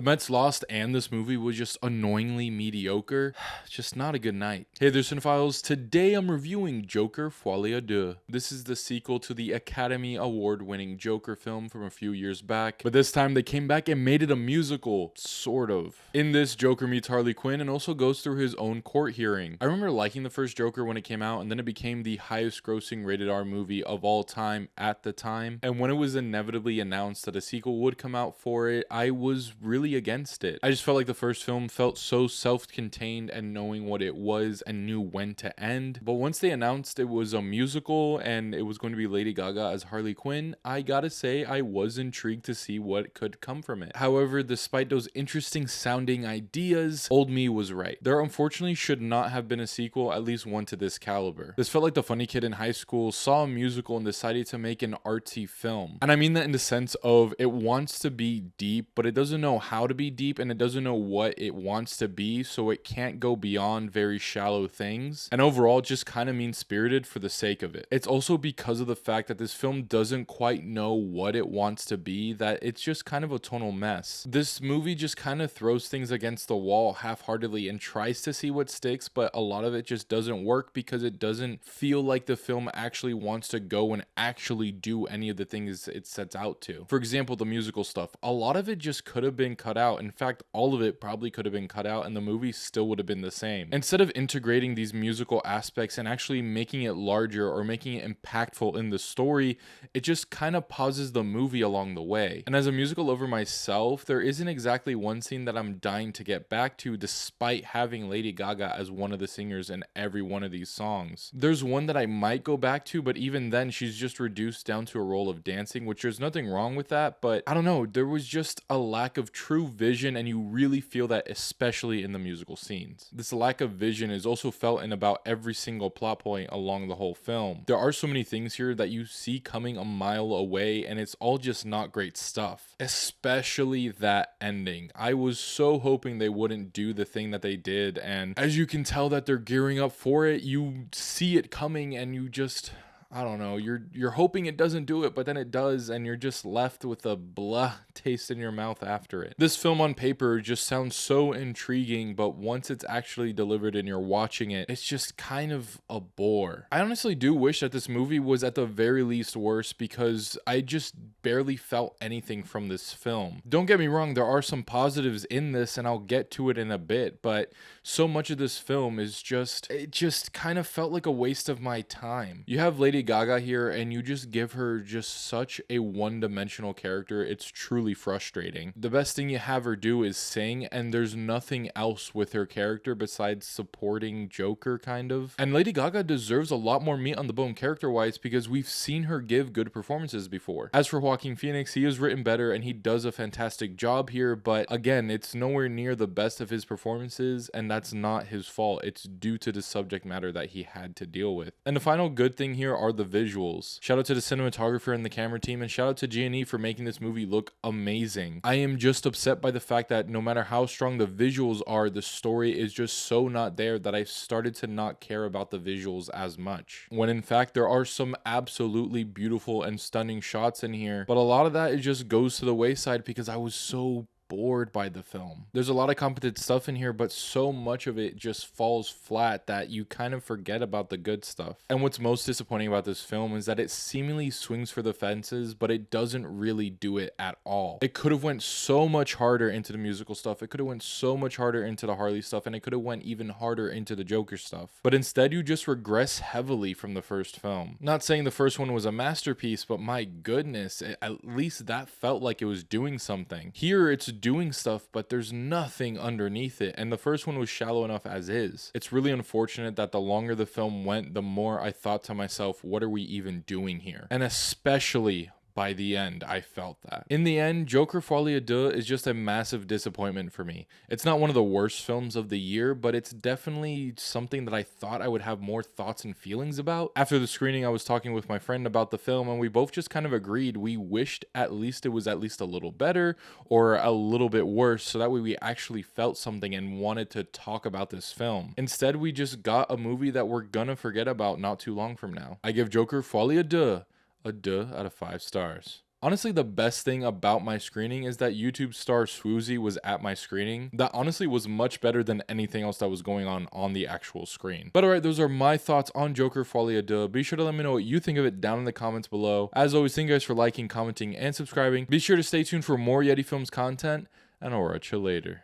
The Mets lost and this movie was just annoyingly mediocre. Just not a good night. Hey there, Cinephiles. Today I'm reviewing Joker Folie. Deux. This is the sequel to the Academy Award winning Joker film from a few years back, but this time they came back and made it a musical, sort of. In this, Joker meets Harley Quinn and also goes through his own court hearing. I remember liking the first Joker when it came out, and then it became the highest grossing rated R movie of all time at the time, and when it was inevitably announced that a sequel would come out for it, I was really against it. I just felt like the first film felt so self-contained and knowing what it was and knew when to end. But once they announced it was a musical and it was going to be Lady Gaga as Harley Quinn, I gotta say I was intrigued to see what could come from it. However, despite those interesting sounding ideas, old me was right. There unfortunately should not have been a sequel, at least one to this caliber. This felt like the funny kid in high school saw a musical and decided to make an artsy film. And I mean that in the sense of it wants to be deep, but it doesn't know how to be deep and it doesn't know what it wants to be, so it can't go beyond very shallow things. And overall, just kind of mean-spirited for the sake of it. It's also because of the fact that this film doesn't quite know what it wants to be that it's just kind of a tonal mess. This movie just kind of throws things against the wall half-heartedly and tries to see what sticks, but a lot of it just doesn't work because it doesn't feel like the film actually wants to go and actually do any of the things it sets out to. For example, the musical stuff. A lot of it just could have been cut out. In fact, all of it probably could have been cut out and the movie still would have been the same. Instead of integrating these musical aspects and actually making it larger or making it impactful in the story, it just kind of pauses the movie along the way. And as a musical lover myself, there isn't exactly one scene that I'm dying to get back to despite having Lady Gaga as one of the singers in every one of these songs. There's one that I might go back to, but even then she's just reduced down to a role of dancing, which there's nothing wrong with that, but I don't know, there was just a lack of true vision and you really feel that especially in the musical scenes. This lack of vision is also felt in about every single plot point along the whole film. There are so many things here that you see coming a mile away and it's all just not great stuff. Especially that ending. I was so hoping they wouldn't do the thing that they did, and as you can tell that they're gearing up for it, you see it coming and you just, I don't know, you're hoping it doesn't do it, but then it does, and you're just left with a blah taste in your mouth after it. This film on paper just sounds so intriguing, but once it's actually delivered and you're watching it, it's just kind of a bore. I honestly do wish that this movie was at the very least worse because I just barely felt anything from this film. Don't get me wrong, there are some positives in this, and I'll get to it in a bit, but so much of this film is it just kind of felt like a waste of my time. You have Lady Gaga here and you just give her just such a one-dimensional character. It's truly frustrating. The best thing you have her do is sing, and there's nothing else with her character besides supporting Joker kind of. And Lady Gaga deserves a lot more meat on the bone character-wise because we've seen her give good performances before. As for Joaquin Phoenix, he is written better and he does a fantastic job here, but again, it's nowhere near the best of his performances, and that's not his fault. It's due to the subject matter that he had to deal with. And the final good thing here are the visuals. Shout out to the cinematographer and the camera team, and shout out to G&E for making this movie look amazing. I am just upset by the fact that no matter how strong the visuals are, the story is just so not there that I started to not care about the visuals as much. When in fact, there are some absolutely beautiful and stunning shots in here, but a lot of that it just goes to the wayside because I was so bored by the film. There's a lot of competent stuff in here, but so much of it just falls flat that you kind of forget about the good stuff. And what's most disappointing about this film is that it seemingly swings for the fences, but it doesn't really do it at all. It could have went so much harder into the musical stuff. It could have went so much harder into the Harley stuff, and it could have went even harder into the Joker stuff. But instead, you just regress heavily from the first film. Not saying the first one was a masterpiece, but my goodness, at least that felt like it was doing something. Here, it's doing stuff, but there's nothing underneath it, and the first one was shallow enough as is. It's really unfortunate that the longer the film went, the more I thought to myself, what are we even doing here? And especially by the end, I felt that. In the end, Joker Folie Deux is just a massive disappointment for me. It's not one of the worst films of the year, but it's definitely something that I thought I would have more thoughts and feelings about. After the screening, I was talking with my friend about the film, and we both just kind of agreed we wished at least it was at least a little better or a little bit worse, so that way we actually felt something and wanted to talk about this film. Instead, we just got a movie that we're gonna forget about not too long from now. I give Joker Folie Deux a 2 out of 5 stars. Honestly, the best thing about my screening is that YouTube star Swoozy was at my screening. That honestly was much better than anything else that was going on the actual screen. But alright, those are my thoughts on Joker Folie à Deux. Be sure to let me know what you think of it down in the comments below. As always, thank you guys for liking, commenting, and subscribing. Be sure to stay tuned for more Yeti Films content, and I'll catch you later.